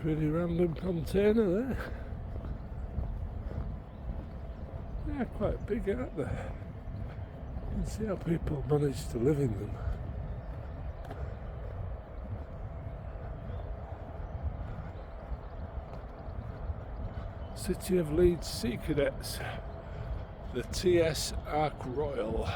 Pretty random container there. They're quite big, aren't they? You can see how people manage to live in them. City of Leeds Sea Cadets, the TS Ark Royal.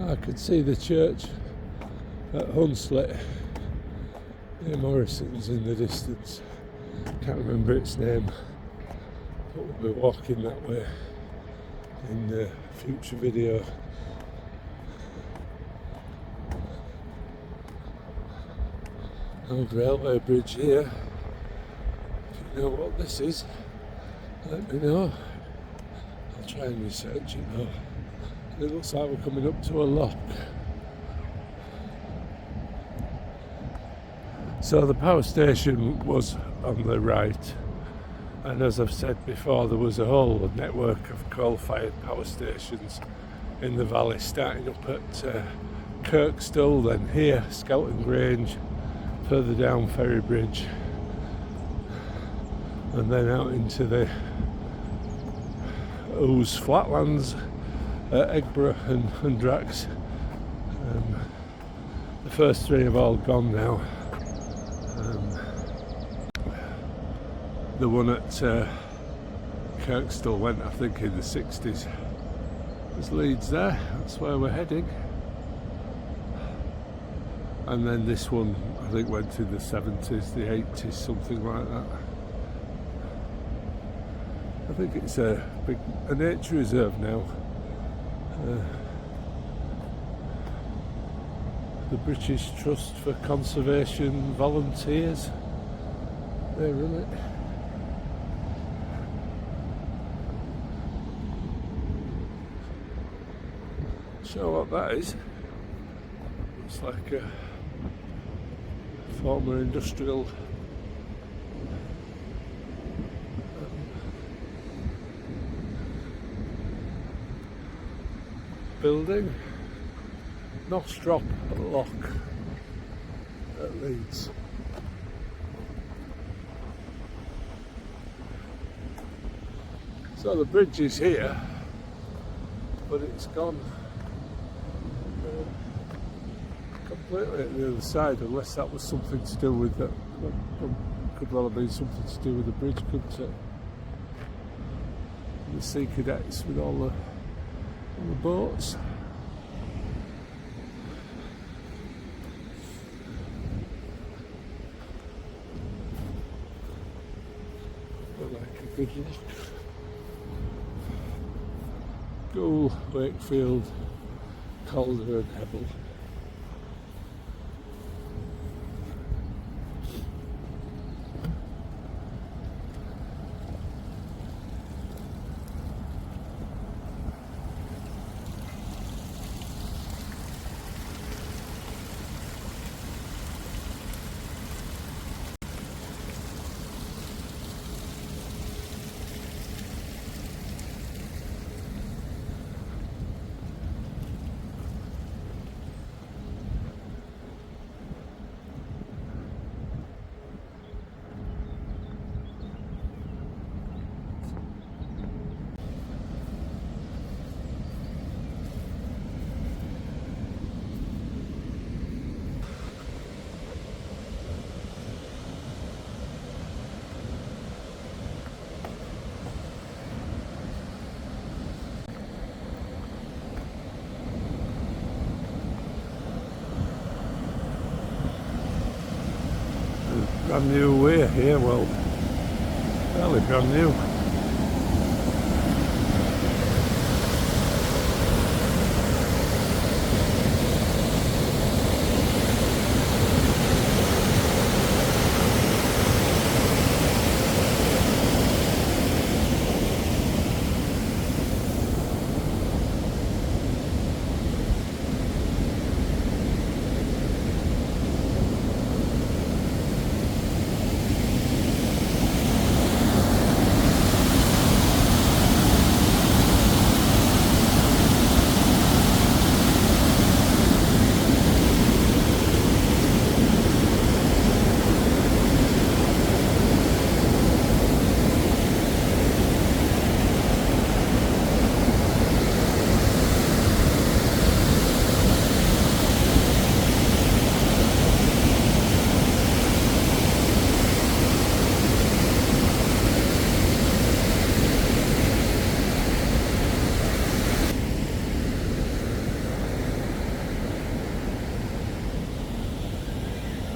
I could see the church at Hunslet near Morrison's in the distance. Can't remember its name, but we'll be walking that way in the future video. Old railway bridge here. If you know what this is, let me know. I'll try and research it though. It looks like we're coming up to a lock. So the power station was on the right, and as I've said before, there was a whole network of coal-fired power stations in the valley, starting up at Kirkstall, then here, Skelton Grange, further down Ferry Bridge, and then out into the Ouse flatlands at Eggborough and Drax. The first three have all gone now. The one at Kirkstall went, I think, in the 60s. There's Leeds there, that's where we're heading. And then this one, I think, went in the 70s, the 80s, something like that. I think it's a nature reserve now. The British Trust for Conservation Volunteers, they run it. Show what that is. Looks like a former industrial building. Knostrop Lock at Leeds. So the bridge is here, but it's gone completely at the other side, unless that was something to do with that. Could well have been something to do with the bridge, couldn't it? The Sea Cadets with all the boats. But like a good look. Goole, Wakefield, Calder and Hebble. Brand new weir here, well, fairly brand new.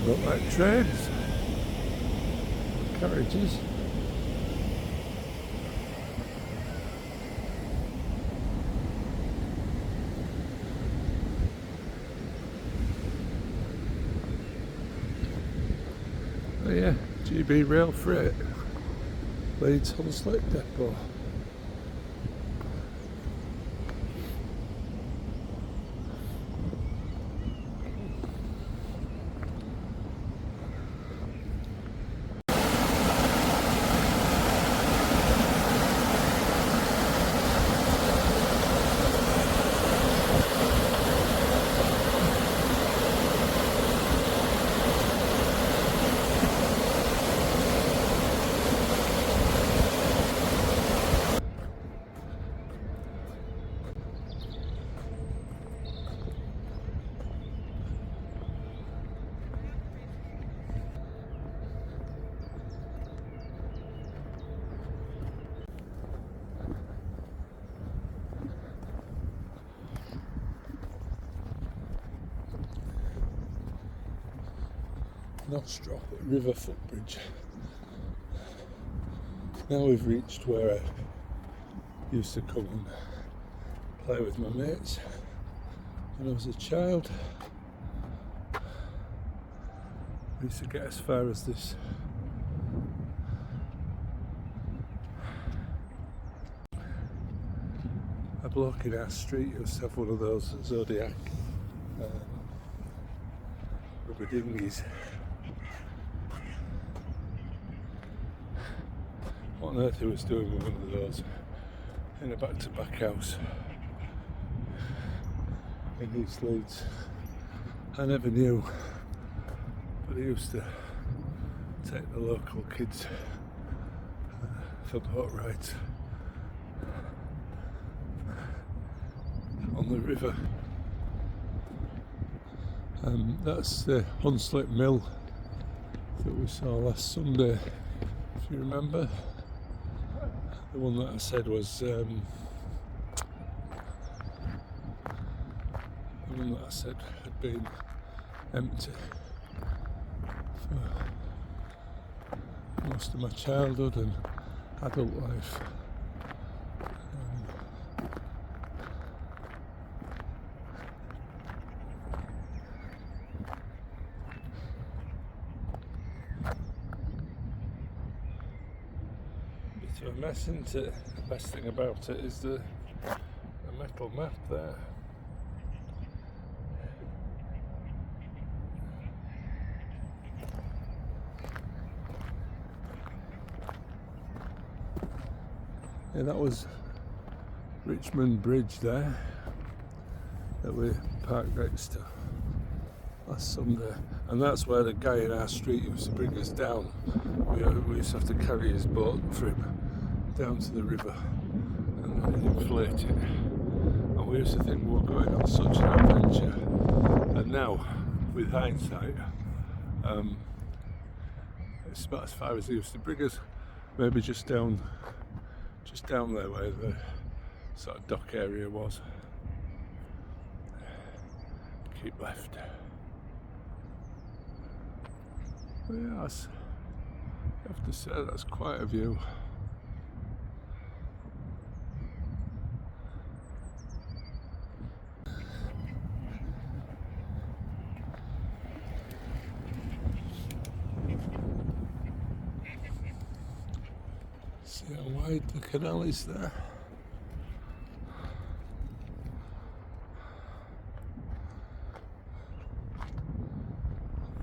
Look like trains, carriages. Oh yeah, GB Rail Freight, Leeds Hunslet Depot. Knostrop River footbridge. Now we've reached where I used to come and play with my mates when I was a child. We used to get as far as this. A bloke in our street used to have one of those Zodiac rubber dinghies. What on earth he was doing with one of those in a back-to-back house in East Leeds, I never knew, but he used to take the local kids for boat rides on the river. That's the Hunslet Mill that we saw last Sunday, if you remember. The one that I said was the one that I said had been empty for most of my childhood and adult life. Bit of a mess, isn't it? The best thing about it is the metal map there. Yeah, that was Richmond Bridge there that we parked next to last Sunday, and that's where the guy in our street used to bring us down. We used to have to carry his boat for him down to the river and then he'd inflate it, and we used to think we were going on such an adventure, and now with hindsight it's about as far as he used to bring us, maybe just down there where the sort of dock area was. Keep left. But yeah, I have to say that's quite a view. See how wide the canal is there.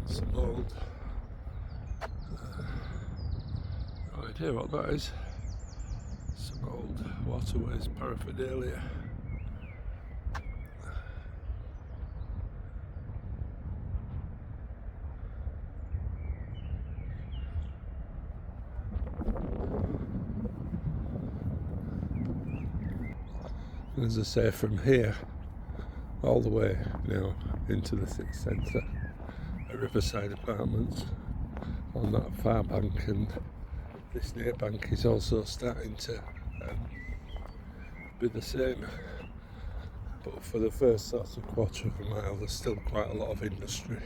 Some old, no idea what that is. Some old waterways, paraphernalia. As I say, from here all the way now into the city centre, Riverside Apartments on that far bank, and this near bank is also starting to be the same, but for the first sort of quarter of a mile there's still quite a lot of industry.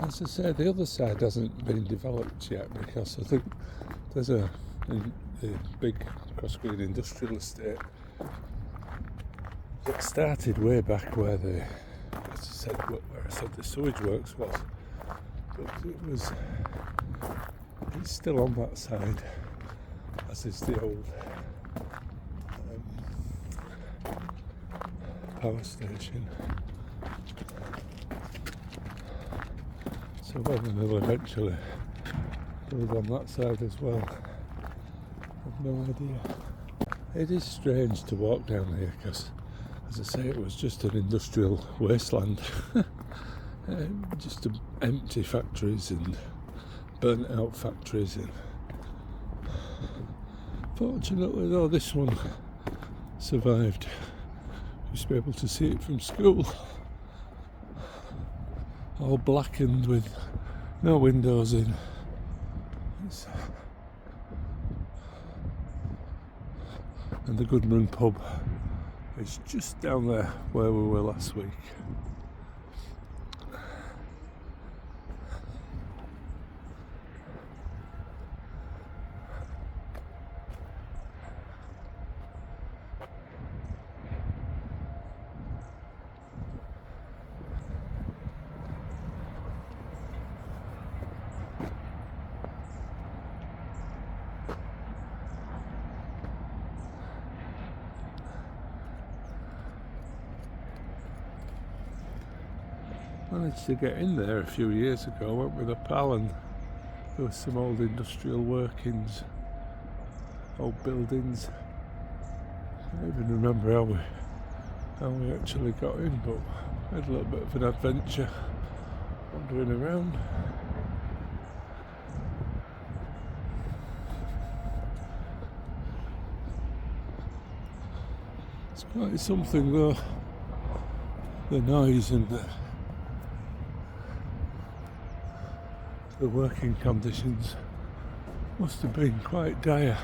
as I say, the other side hasn't been developed yet because I think there's a big cross-green industrial estate that started way back where I said the sewage works was, but it's still on that side, as is the old power station. So whether they'll eventually build on that side as well, I've no idea. It is strange to walk down here because, as I say, it was just an industrial wasteland. Just empty factories and burnt out factories. And fortunately though, this one survived. Used to be able to see it from school. All blackened with no windows in. And the Goodman pub is just down there where we were last week. Managed to get in there a few years ago. Went with a pal and there was some old industrial workings, old buildings. I don't even remember how we actually got in, but we had a little bit of an adventure wandering around. It's quite something though, the noise and the working conditions must have been quite dire.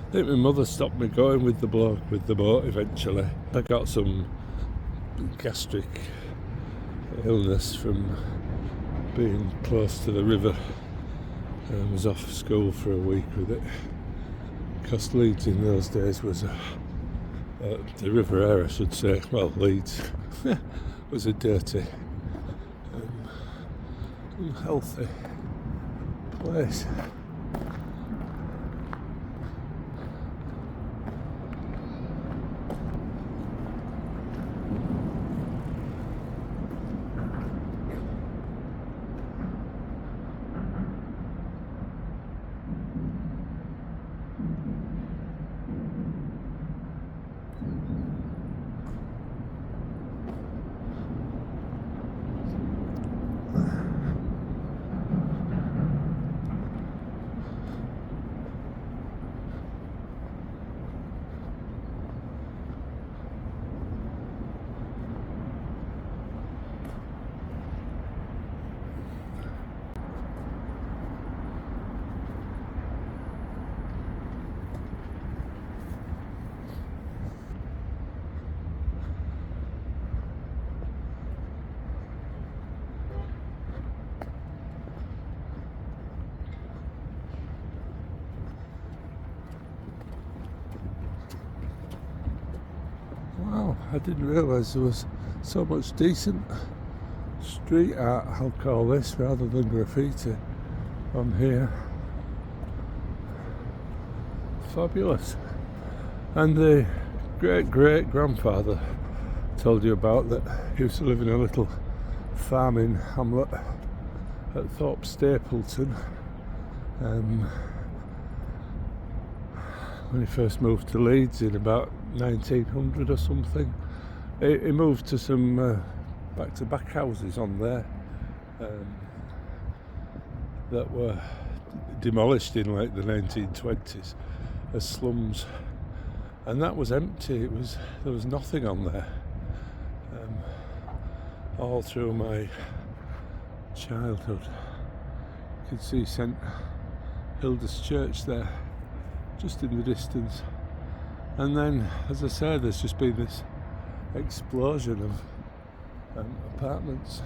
I think my mother stopped me going with the bloke with the boat eventually. I got some gastric illness from being close to the river and was off school for a week with it. Because Leeds in those days was the River Aire, I should say, well, Leeds was a dirty, unhealthy place. Wow, I didn't realise there was so much decent street art, I'll call this, rather than graffiti on here. Fabulous. And the great-great-grandfather told you about that he used to live in a little farming hamlet at Thorpe Stapleton. When he first moved to Leeds in about 1900 or something, he moved to some back-to-back houses on there that were demolished in like the 1920s as slums, and that was empty. There was nothing on there all through my childhood. You can see St Hilda's Church there just in the distance, and then, as I said, there's just been this explosion of apartments,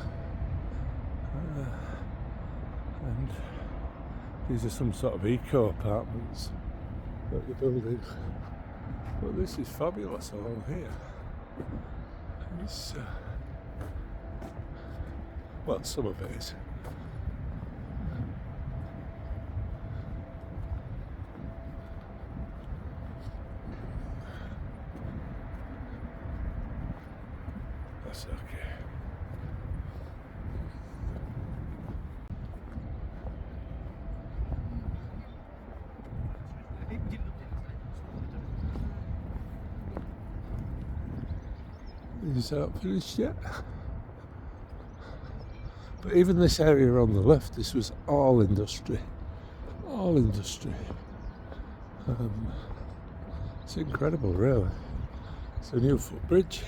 and these are some sort of eco apartments that they're building. But this is fabulous along here. It's well, some of it is. That's okay. Is that finished yet? But even this area on the left, this was all industry. All industry. It's incredible, really. It's a new footbridge.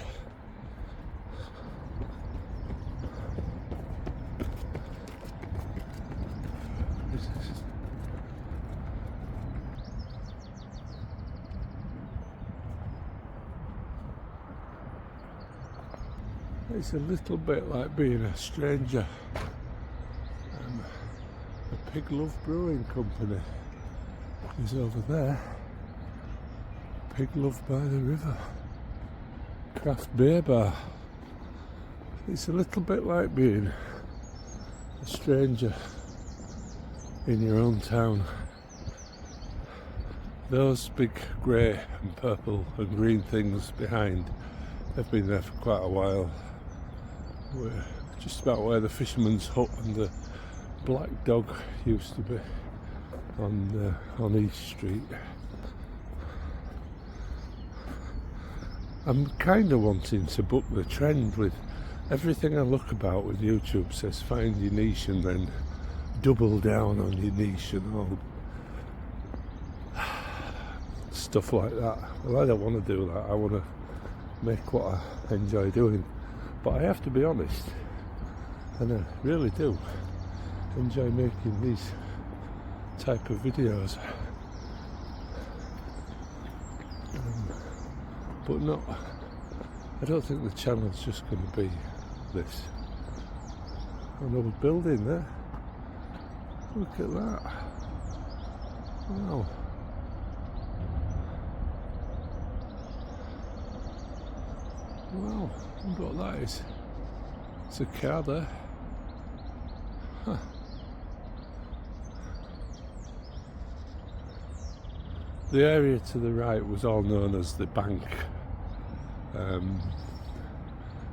It's a little bit like being a stranger. The Pig Love Brewing Company is over there. Pig Love by the river. Craft beer bar. It's a little bit like being a stranger in your own town. Those big grey and purple and green things behind have been there for quite a while. We're just about where the fisherman's hut and the Black Dog used to be on East Street. I'm kind of wanting to book the trend with everything I look about with YouTube says find your niche and then double down on your niche and all stuff like that. Well, I don't want to do that. I want to make what I enjoy doing. But I have to be honest, and I really do enjoy making these type of videos. But not, I don't think the channel's just going to be this. Another building there. Look at that. Wow. Wow, look what that is. It's a car there. Huh. The area to the right was all known as the bank.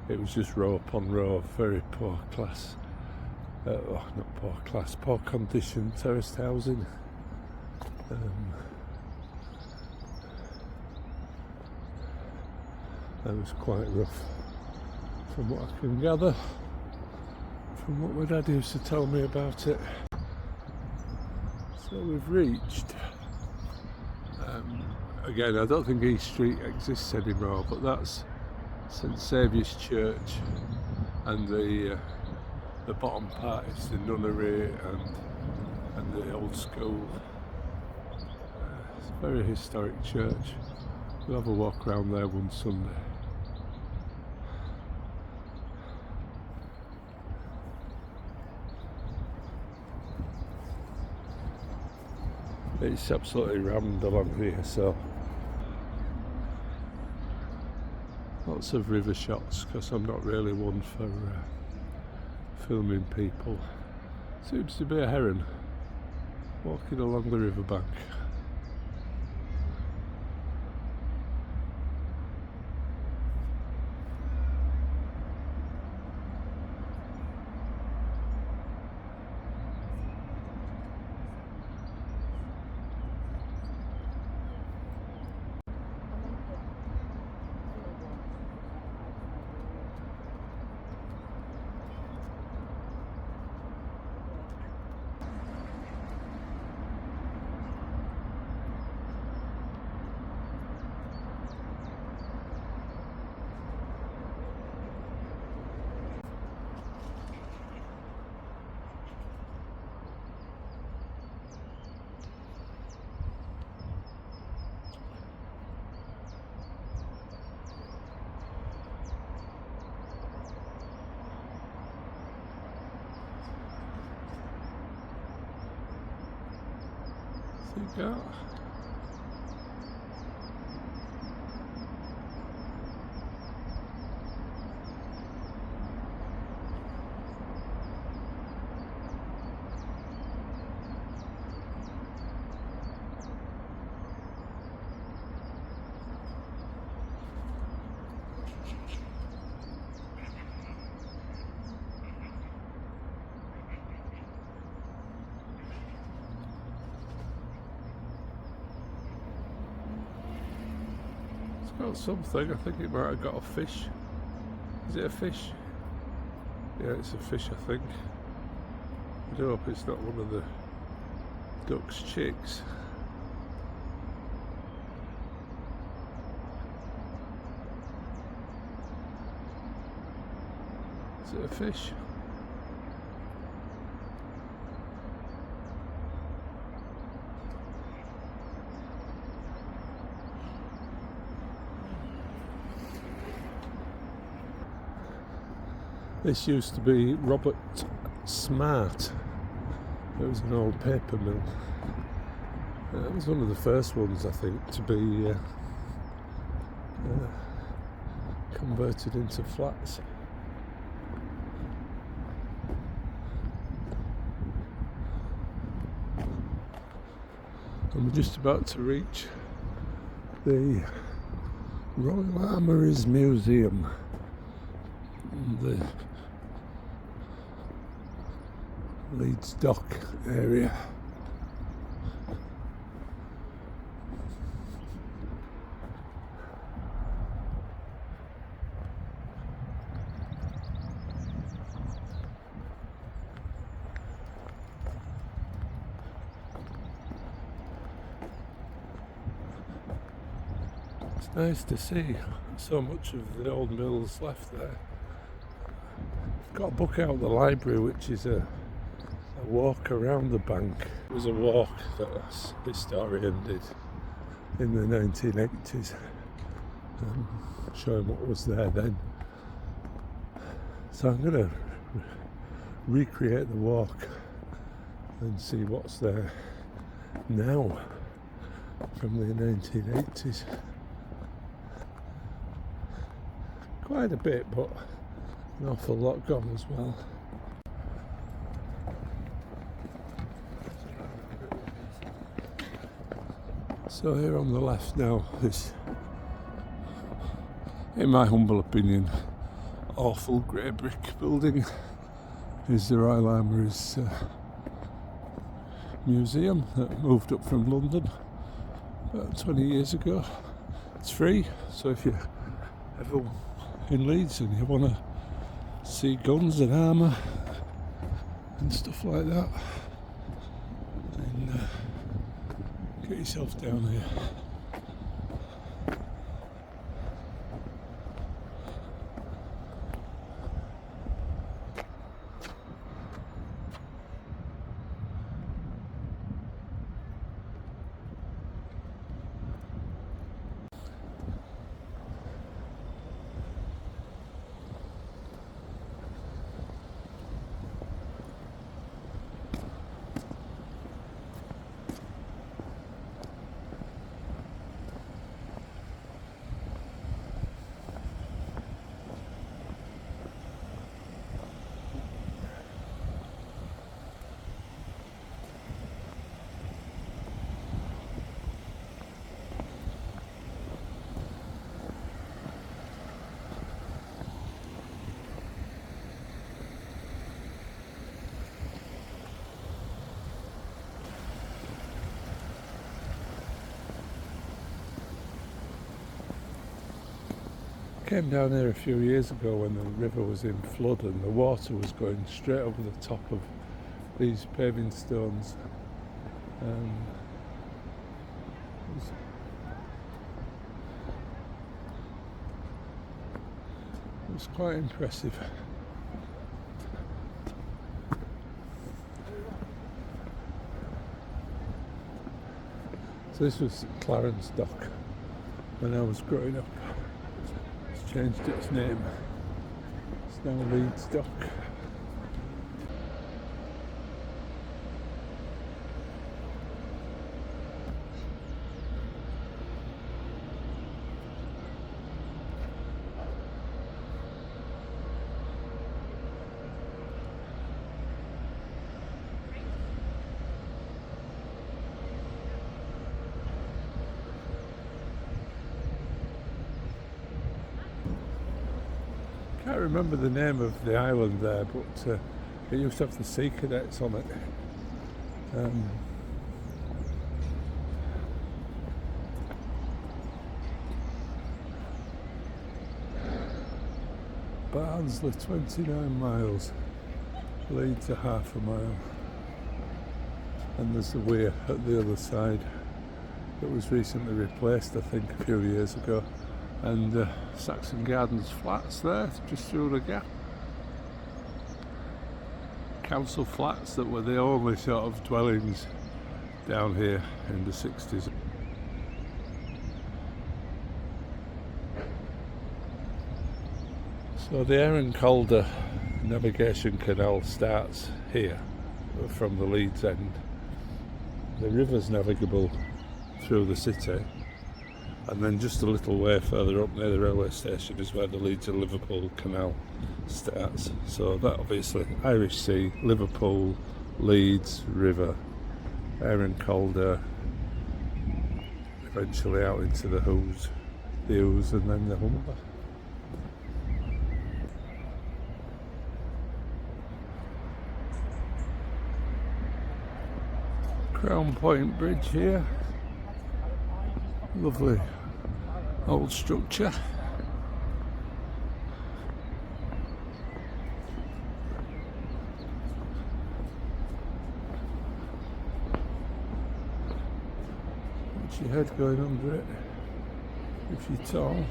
It was just row upon row of very poor class, not poor class, poor condition terraced housing. That was quite rough, from what I can gather, from what my dad used to tell me about it. So we've reached, again, I don't think East Street exists anymore, but that's St Saviour's Church, and the bottom part is the nunnery and the old school. It's a very historic church. We'll have a walk around there one Sunday. It's absolutely rammed along here, so lots of river shots, because I'm not really one for filming people. Seems to be a heron walking along the riverbank. What's he got? Got something. I think it might have got a fish. Is it a fish? Yeah, it's a fish, I think. I do hope it's not one of the duck's chicks. Is it a fish? This used to be Robert Smart. It was an old paper mill. It was one of the first ones, I think, to be converted into flats. And we're just about to reach the Royal Armouries Museum. The Leeds Dock area. It's nice to see so much of the old mills left there. Got a book out of the library, which is a walk around the bank. It was a walk that a historian did in the 1980s, showing what was there then. So I'm going to recreate the walk and see what's there now from the 1980s. Quite a bit, but an awful lot gone as well. So here on the left now is, in my humble opinion, awful grey brick building is the Royal Armouries Museum that moved up from London about 20 years ago. It's free, so if you're ever in Leeds and you want to see guns and armour and stuff like that, then get yourself down here. Came down here a few years ago when the river was in flood and the water was going straight over the top of these paving stones. It was quite impressive. So this was Clarence Dock when I was growing up. Changed its name. It's now Leeds Dock. remember the name of the island there, but it used to have the sea cadets on it. Barnsley 29 miles, Leeds a half a mile, and there's the weir at the other side that was recently replaced, I think a few years ago, and Saxon Gardens flats there just through the gap. Council flats that were the only sort of dwellings down here in the 60s. So the Aire and Calder Navigation Canal starts here from the Leeds end. The river's navigable through the city, and then just a little way further up near the railway station is where the Leeds and Liverpool Canal starts. So that obviously Irish Sea, Liverpool, Leeds, River, Aire and Calder, eventually out into the Ouse, and then the Humber. Crown Point Bridge here, lovely old structure. Watch your head going under it if you're tall.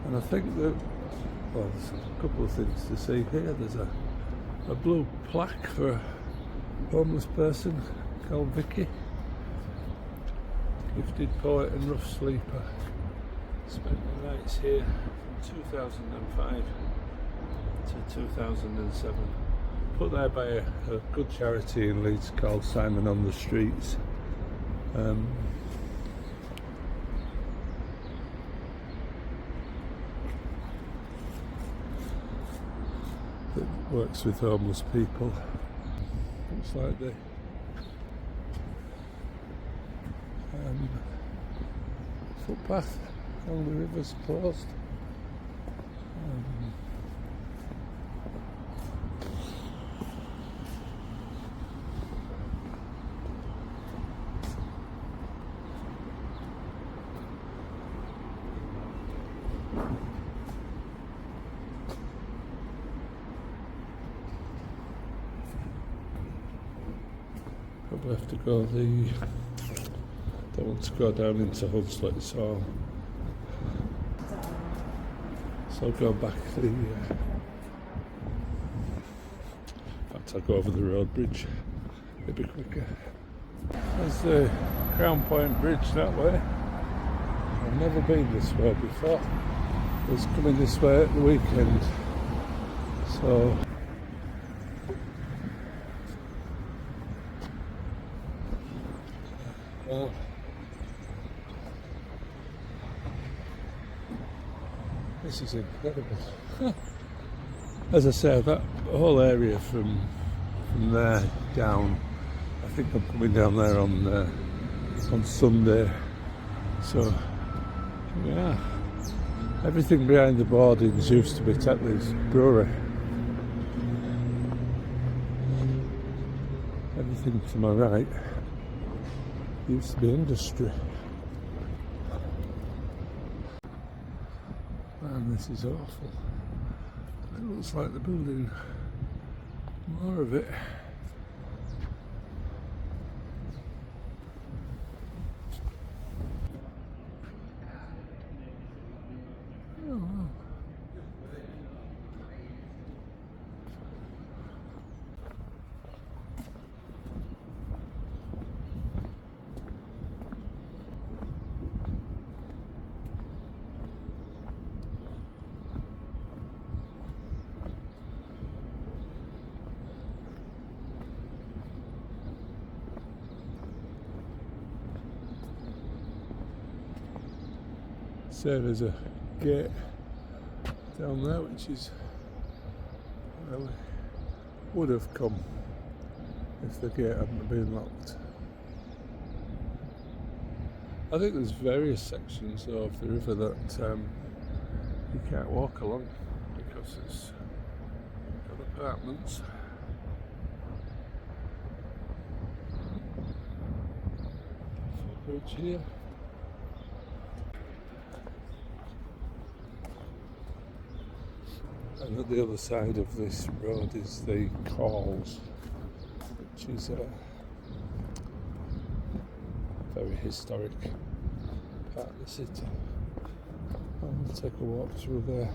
And I think that, well, there's a couple of things to see here. There's a blue plaque for a homeless person called Vicky, gifted poet and rough sleeper. Spent the nights here from 2005 to 2007. Put there by a good charity in Leeds called Simon on the Streets. That works with homeless people. Looks like the footpath along the river's closed. Probably have to go don't want to go down into Hunslet, so I'll go back in fact I'll go over the road bridge, it'll be quicker. There's the Crown Point Bridge that way. I've never been this way before. I was coming this way at the weekend, so this is incredible. As I say, that whole area from there down, I think I'm coming down there on Sunday. So yeah, everything behind the boardings used to be Tetley's brewery. Everything to my right used to be industry. Man, this is awful. It looks like they're building more of it. Oh, wow. So there's a gate down there which is, well, would have come if the gate hadn't been locked. I think there's various sections of the river that you can't walk along because it's got apartments. Bridge here. And at the other side of this road is the Calls, which is a very historic part of the city. I'll take a walk through there.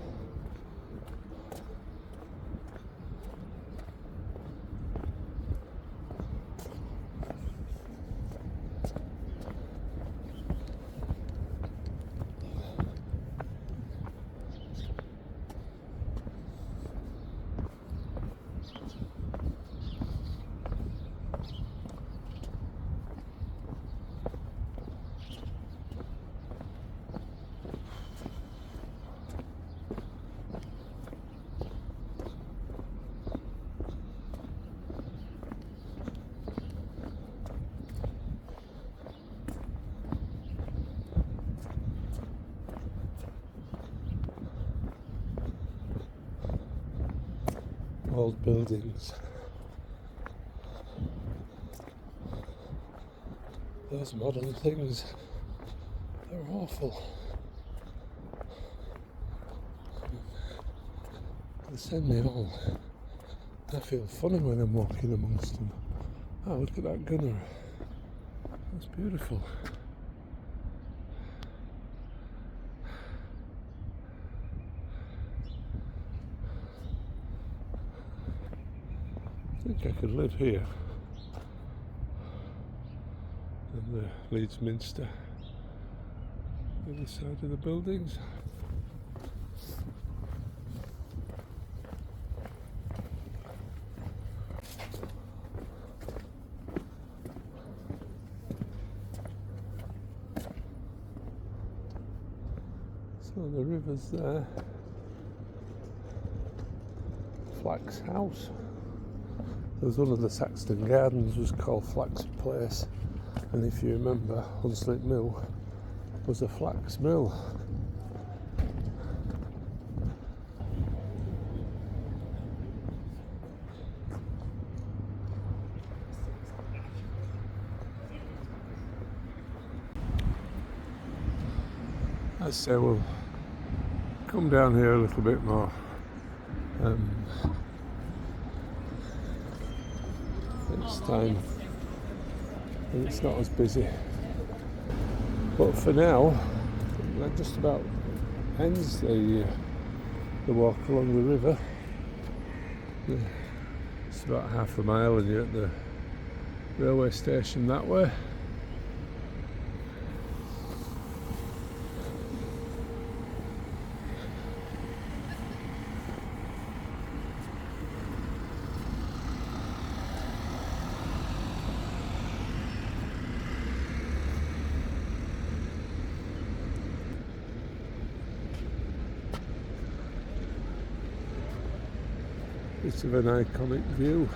Old buildings. Those modern things, they're awful. They send me on. I feel funny when I'm walking amongst them. Oh, look at that gunner. That's beautiful. I think I could live here in the Leeds Minster, the other side of the buildings. So the river's there. Flax House. There was one of the Saxton Gardens was called Flax Place, and if you remember, Hunslet Mill was a flax mill. I say we'll come down here a little bit more. It's time and it's not as busy, but for now that just about ends the walk along the river. It's about half a mile and you're at the railway station that way. Bit of an iconic view.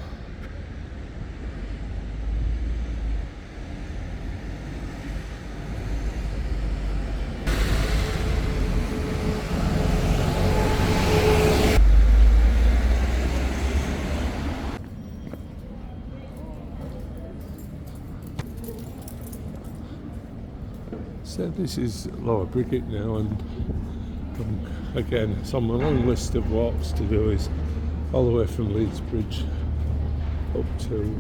So this is Lower Briggate now, and again it's on my long list of walks to do is all the way from Leeds Bridge up to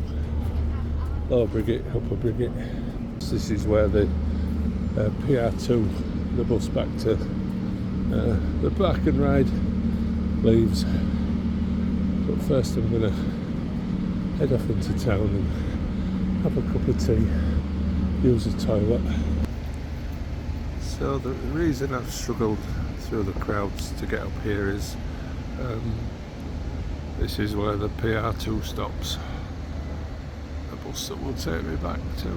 Lower Briggate, Upper Briggate. This is where the PR2, the bus back to the Park and Ride, leaves. But first I'm going to head off into town and have a cup of tea, use the toilet. So the reason I've struggled through the crowds to get up here is this is where the PR2 stops. The bus that will take me back to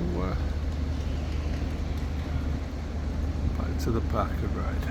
the Park and Ride.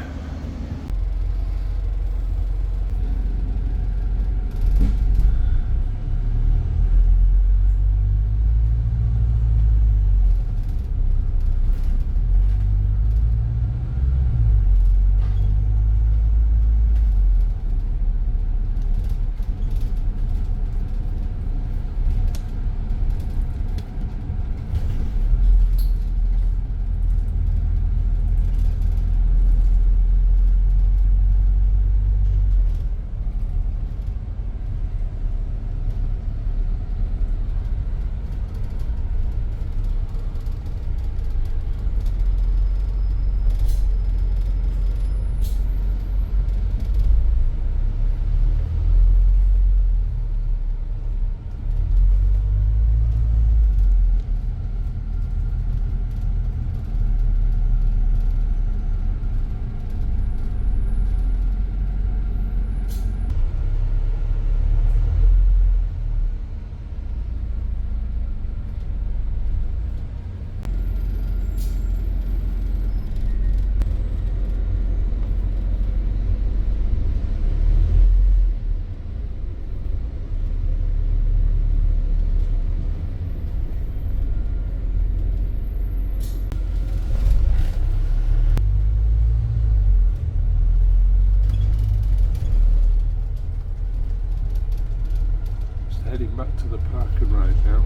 back to the park and ride now.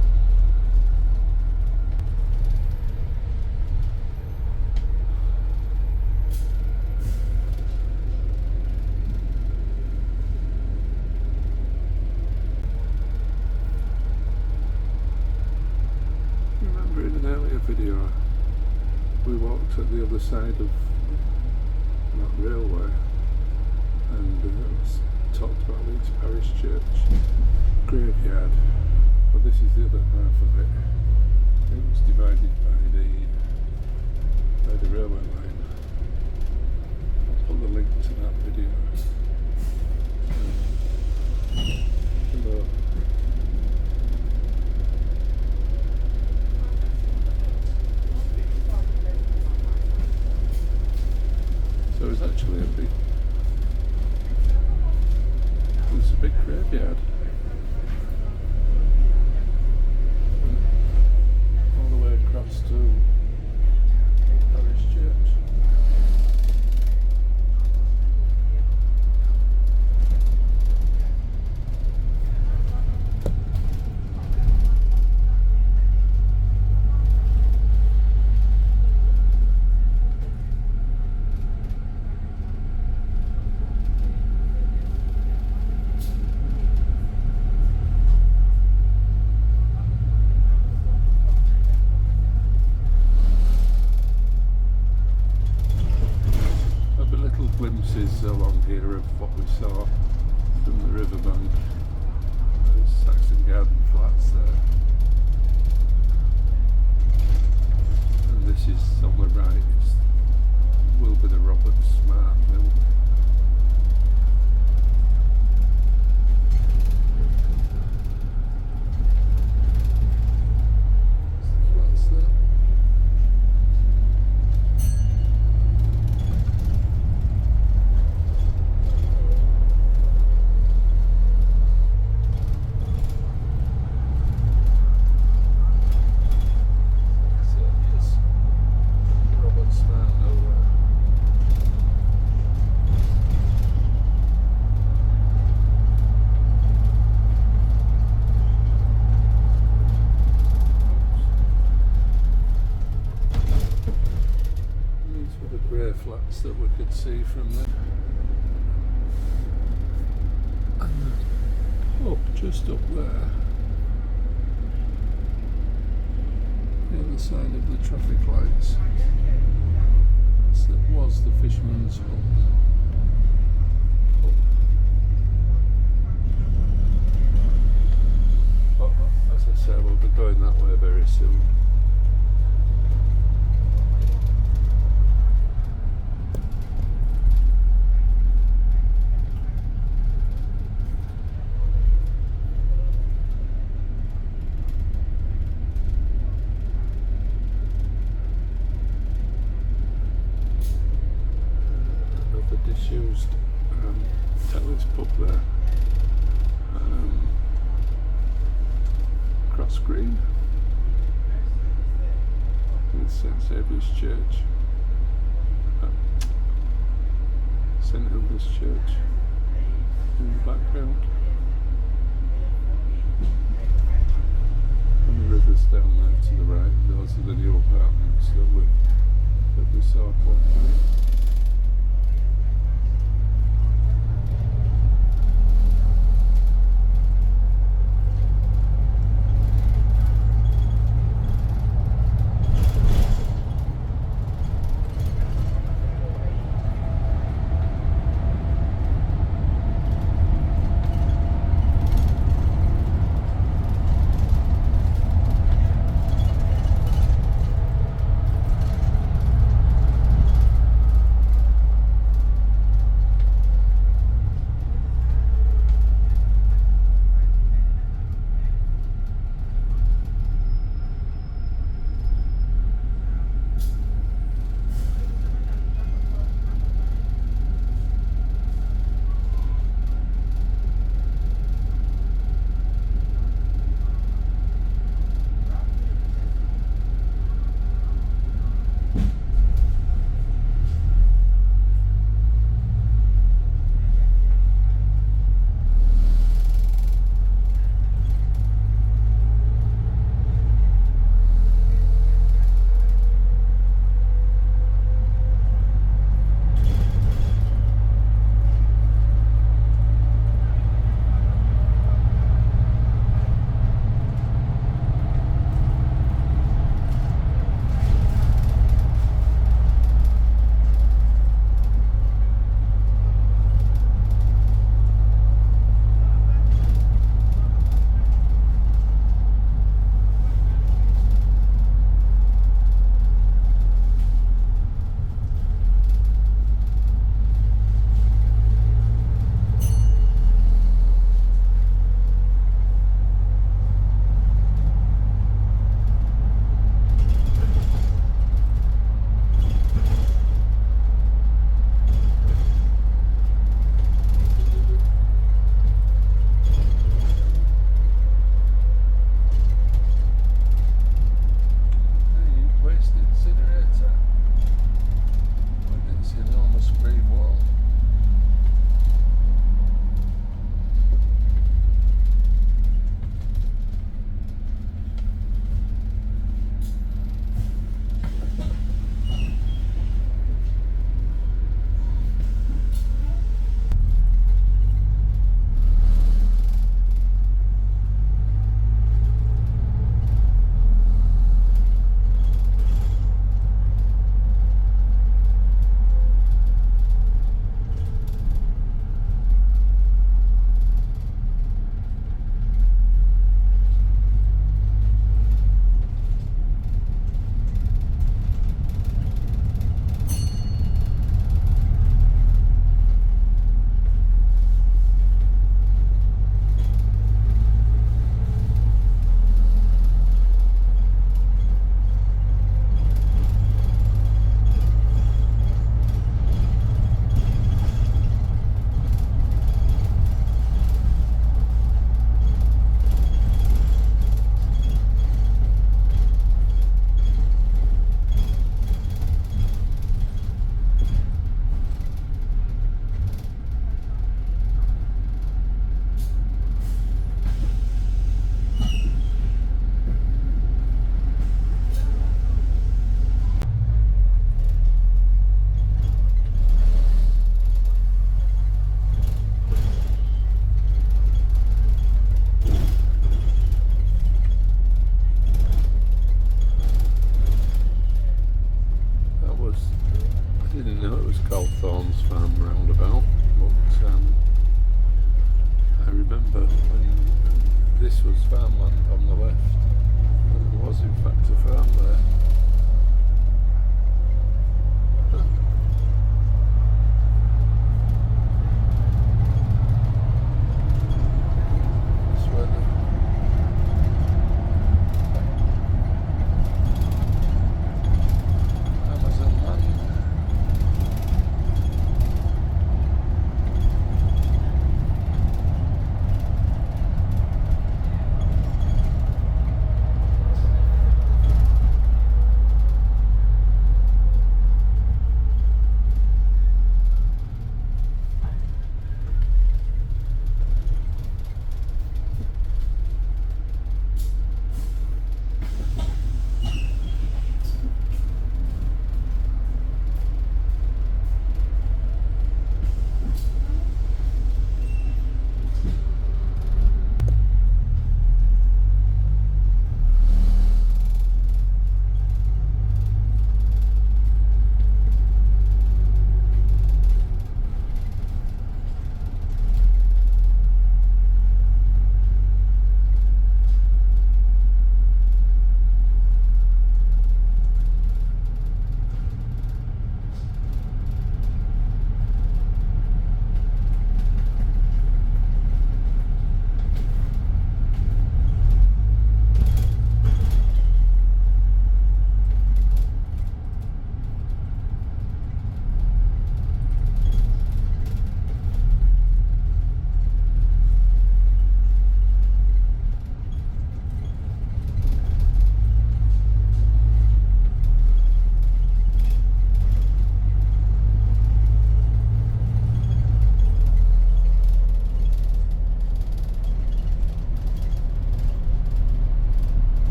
Remember in an earlier video we walked at the other side of that railway and talked about Leeds Parish Church graveyard, but this is the other half of it. It was divided by the railway line. I'll put the link to that video. Hello. So it's actually a big graveyard. All the way across to Parish Church. Glimpses along here of what we saw from the riverbank. There's Saxon Garden Flats there, and this is on the right. It will be the Robert Smart Mill. Flats there. Flats that we could see from there, and the pub just up there, the other side of the traffic lights. That was the Fisherman's Hut pub. But as I say, we'll be going that way very soon. Disused Telly's pub there, Cross Green with St Saviour's Church, St Hilda's Church in the background, and the river's down there to the right. Those are the new apartments that we saw walking in.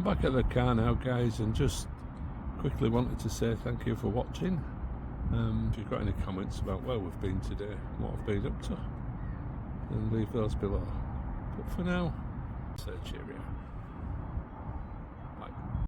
back at the car now, guys, and just quickly wanted to say thank you for watching. If you've got any comments about where we've been today, what I've been up to, then leave those below. But for now, say cheerio.